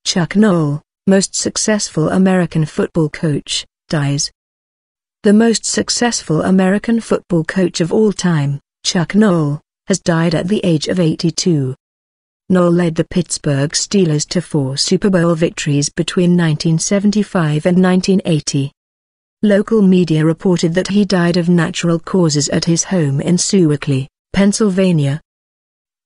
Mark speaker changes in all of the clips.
Speaker 1: Chuck Noll, most successful American football coach, dies. The most successful American football coach of all time, Chuck Noll, has died at the age of 82. Noll led the Pittsburgh Steelers to 4 Super Bowl victories between 1975 and 1980. Local media reported that he died of natural causes at his home in Sewickley, Pennsylvania.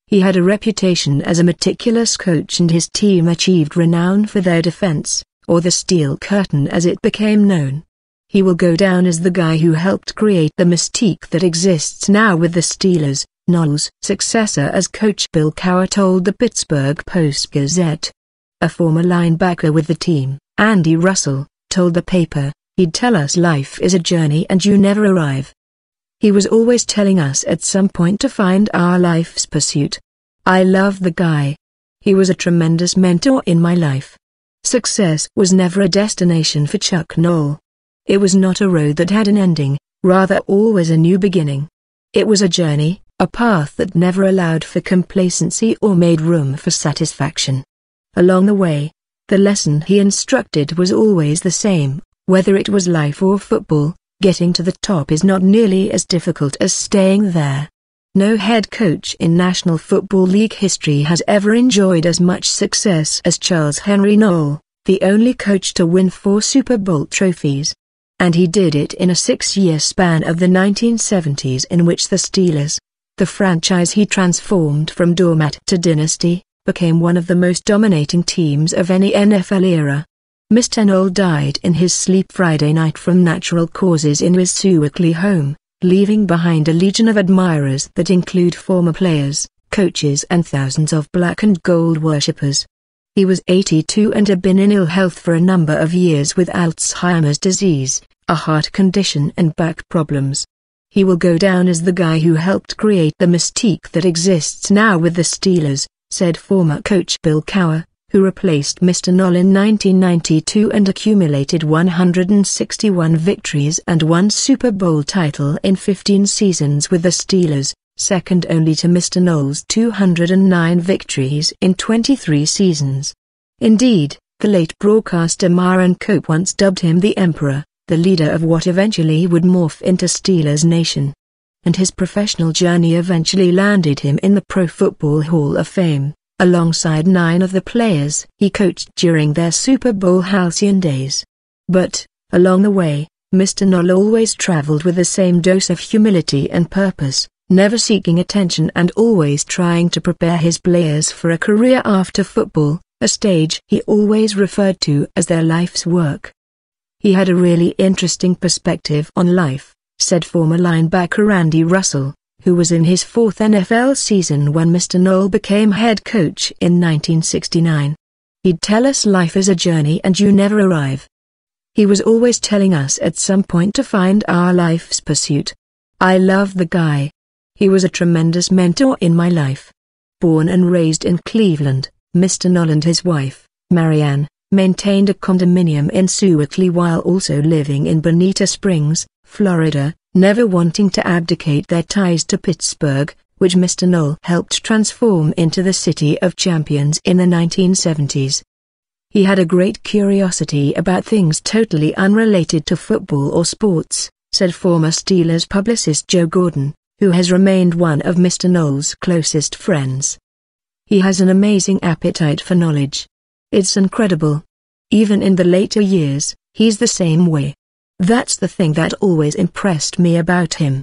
Speaker 1: He had a reputation as a meticulous coach, and his team achieved renown for their defense, or the Steel Curtain as it became known. He will go down as the guy who helped create the mystique that exists now with the Steelers. Noll's successor as coach, Bill Cowher, told the Pittsburgh Post-Gazette. A former linebacker with the team, Andy Russell, told the paper, "He'd tell us life is a journey and you never arrive. He was always telling us at some point to find our life's pursuit. I love the guy. He was a tremendous mentor in my life." Success was never a destination for Chuck Noll. It was not a road that had an ending, rather always a new beginning. It was a journey, a path that never allowed for complacency or made room for satisfaction. Along the way, the lesson he instructed was always the same, whether it was life or football: getting to the top is not nearly as difficult as staying there. No head coach in National Football League history has ever enjoyed as much success as Charles Henry Noll, the only coach to win 4 Super Bowl trophies. And he did it in a 6-year span of the 1970s, in which the Steelers, the franchise he transformed from doormat to dynasty, became one of the most dominating teams of any NFL era. Mr. Noll died in his sleep Friday night from natural causes in his Sewickley home, leaving behind a legion of admirers that include former players, coaches and thousands of black and gold worshippers. He was 82 and had been in ill health for a number of years with Alzheimer's disease, a heart condition and back problems. He will go down as the guy who helped create the mystique that exists now with the Steelers, said former coach Bill Cowher, who replaced Mr. Noll in 1992 and accumulated 161 victories and 1 Super Bowl title in 15 seasons with the Steelers, second only to Mr. Noll's 209 victories in 23 seasons. Indeed, the late broadcaster Myron Cope once dubbed him the Emperor, the leader of what eventually would morph into Steelers Nation. And his professional journey eventually landed him in the Pro Football Hall of Fame, alongside 9 of the players he coached during their Super Bowl halcyon days. But, along the way, Mr. Noll always traveled with the same dose of humility and purpose, never seeking attention and always trying to prepare his players for a career after football, a stage he always referred to as their life's work. He had a really interesting perspective on life, said former linebacker Andy Russell, who was in his 4th NFL season when Mr. Noll became head coach in 1969. He'd tell us life is a journey and you never arrive. He was always telling us at some point to find our life's pursuit. I love the guy. He was a tremendous mentor in my life. Born and raised in Cleveland, Mr. Noll and his wife, Marianne, maintained a condominium in Sewickley while also living in Bonita Springs, Florida, never wanting to abdicate their ties to Pittsburgh, which Mr. Noll helped transform into the City of Champions in the 1970s. He had a great curiosity about things totally unrelated to football or sports, said former Steelers publicist Joe Gordon, who has remained one of Mr. Noll's closest friends. He has an amazing appetite for knowledge. It's incredible. Even in the later years, he's the same way. That's the thing that always impressed me about him.